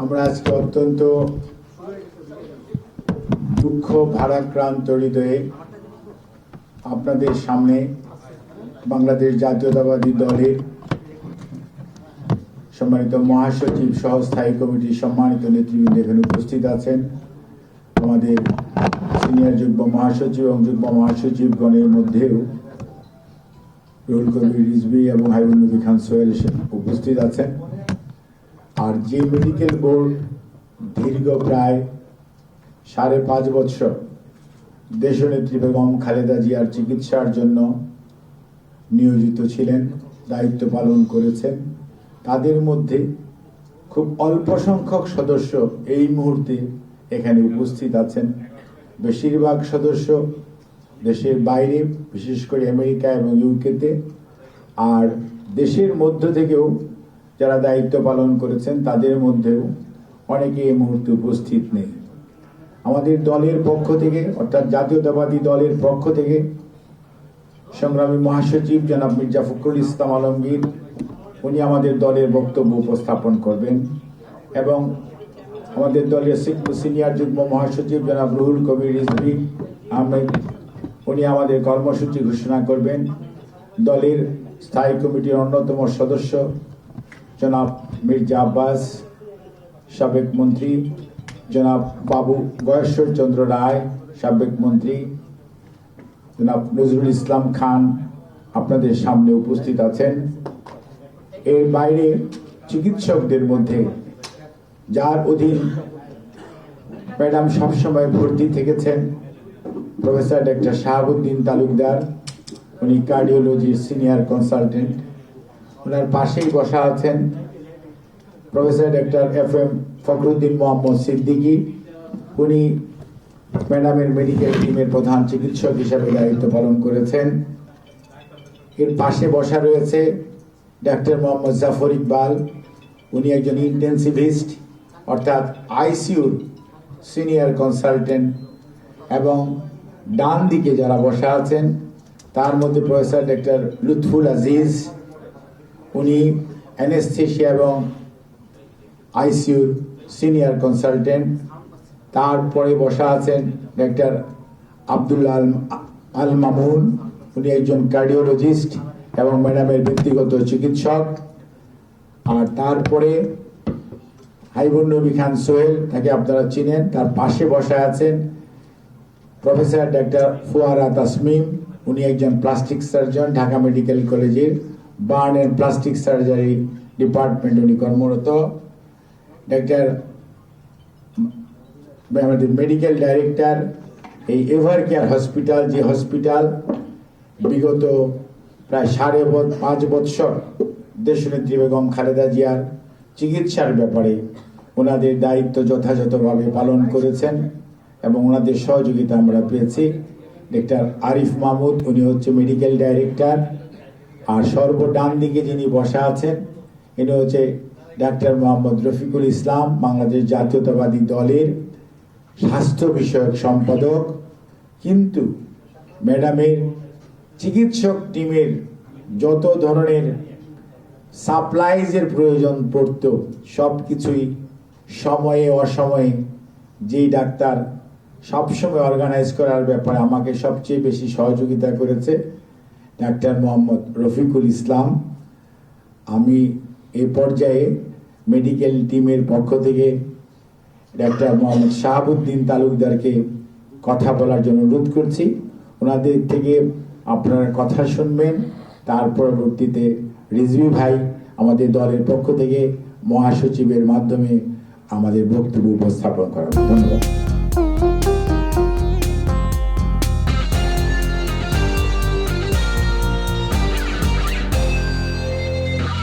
আমরা আজকে অত্যন্ত দুঃখ ভারাক্রান্ত হৃদয়ে আপনাদের সামনে বাংলাদেশ জাতীয়তাবাদী দলের সম্মানিত মহাসচিব সহ স্থায়ী কমিটির সম্মানিত নেতৃবৃন্দ এখানে উপস্থিত আছেন। আমাদের সিনিয়র যুগ্ম মহাসচিব এবং যুগ্ম মহাসচিবগণের মধ্যেও রুহুল কবির রিজভী এবং হাবিবুন নবী খান সোহেল উপস্থিত আছেন। আর যে মেডিকেল বোর্ড দীর্ঘ প্রায় 5.5 বছর দেশনেত্রী বেগম খালেদা জিয়ার চিকিৎসার জন্য নিয়োজিত ছিলেন, দায়িত্ব পালন করেছেন, তাদের মধ্যে খুব অল্প সংখ্যক সদস্য এই মুহূর্তে এখানে উপস্থিত আছেন। বেশিরভাগ সদস্য দেশের বাইরে, বিশেষ করে আমেরিকা এবং ইউকেতে, আর দেশের মধ্য থেকেও যারা দায়িত্ব পালন করেছেন তাদের মধ্যেও অনেকে এই মুহূর্তে উপস্থিত নেই। আমাদের দলের পক্ষ থেকে, অর্থাৎ জাতীয়তাবাদী দলের পক্ষ থেকে সংগ্রামী মহাসচিব জনাব মির্জা ফখরুল ইসলাম আলমগীর উনি আমাদের দলের বক্তব্য উপস্থাপন করবেন এবং আমাদের দলের সিনিয়র যুগ্ম মহাসচিব জনাব রুহুল কবির রিজভী আহমেদ উনি আমাদের কর্মসূচি ঘোষণা করবেন। দলের স্থায়ী কমিটির অন্যতম সদস্য জনাব মির্জা আব্বাস, সাবেক মন্ত্রী জনাব বাবু গয়েশ্বর চন্দ্র রায়, সাবেক মন্ত্রী জনাব নজরুল ইসলাম খান আপনাদের সামনে উপস্থিত আছেন। এর বাইরে চিকিৎসকদের মধ্যে যার অধীন ম্যাডাম সবসময় ভর্তি থেকেছেন, প্রফেসর ডক্টর শাহাবুদ্দিন তালুকদার, উনি কার্ডিওলজির সিনিয়র কনসালটেন্ট। ওনার পাশেই বসা আছেন professor doctor FM Fakhruddin Mohammad Siddiqui, উনি ম্যাডামের মেডিকেল টিমের প্রধান চিকিৎসক হিসাবে দায়িত্ব পালন করেছেন। এর পাশে বসা রয়েছে ডাক্তার মোহাম্মদ জাফর ইকবাল, উনি একজন ইন্টেন্সিভিস্ট অর্থাৎ ICUর সিনিয়র কনসালটেন্ট। এবং ডান দিকে যারা বসা আছেন তার মধ্যে প্রফেসর ডক্টর লুৎফুল আজিজ, উনি অ্যানেস্থেশিয়া এবং ICUর সিনিয়র কনসালটেন্ট। তারপরে বসা আছেন ডক্টর আব্দুল্লাহ আল মামুন, উনি একজন কার্ডিওলজিস্ট এবং ম্যাডামের ব্যক্তিগত চিকিৎসক। আর তারপরে হাবিবুন নবী খান সোহেল, তাকে আপনারা চিনেন, তার পাশে বসা আছেন প্রফেসর ডক্টর ফুয়ারা তাসমিম, উনি একজন প্লাস্টিক সার্জন, ঢাকা মেডিকেল কলেজের burn and plastic surgery department উনি কর্মরত। ডক্টর আমাদের মেডিকেল ডাইরেক্টর এই এভার কেয়ার হসপিটাল, যে হসপিটাল বিগত প্রায় 5.5 বছর দেশনেত্রী বেগম খালেদা জিয়ার চিকিৎসার ব্যাপারে ওনাদের দায়িত্ব যথাযথভাবে পালন করেছেন এবং ওনাদের সহযোগিতা আমরা পেয়েছি। ডক্টর আরিফ মাহমুদ, উনি হচ্ছে মেডিকেল ডাইরেক্টর। আর সর্বডান দিকে যিনি বসা আছেন ইনি হচ্ছে ডাক্তার মোহাম্মদ রফিকুল ইসলাম, বাংলাদেশ জাতীয়তাবাদী দলের স্বাস্থ্য বিষয়ক সম্পাদক। কিন্তু ম্যাডামের চিকিৎসক টিমের যত ধরনের সাপ্লাইজের প্রয়োজন পড়ত সব কিছুই সময়ে অসময়ে যেই ডাক্তার সবসময় অর্গানাইজ করার ব্যাপারে আমাকে সবচেয়ে বেশি সহযোগিতা করেছে ডাক্তার মোহাম্মদ রফিকুল ইসলাম। আমি এই পর্যায়ে মেডিকেল টিমের পক্ষ থেকে ডাক্তার মোহাম্মদ শাহাবুদ্দিন তালুকদারকে কথা বলার জন্য অনুরোধ করছি। ওনাদের থেকে আপনারা কথা শুনবেন, তার পরবর্তীতে রিজভী ভাই আমাদের দলের পক্ষ থেকে মহাসচিবের মাধ্যমে আমাদের বক্তব্য উপস্থাপন করার। ধন্যবাদ।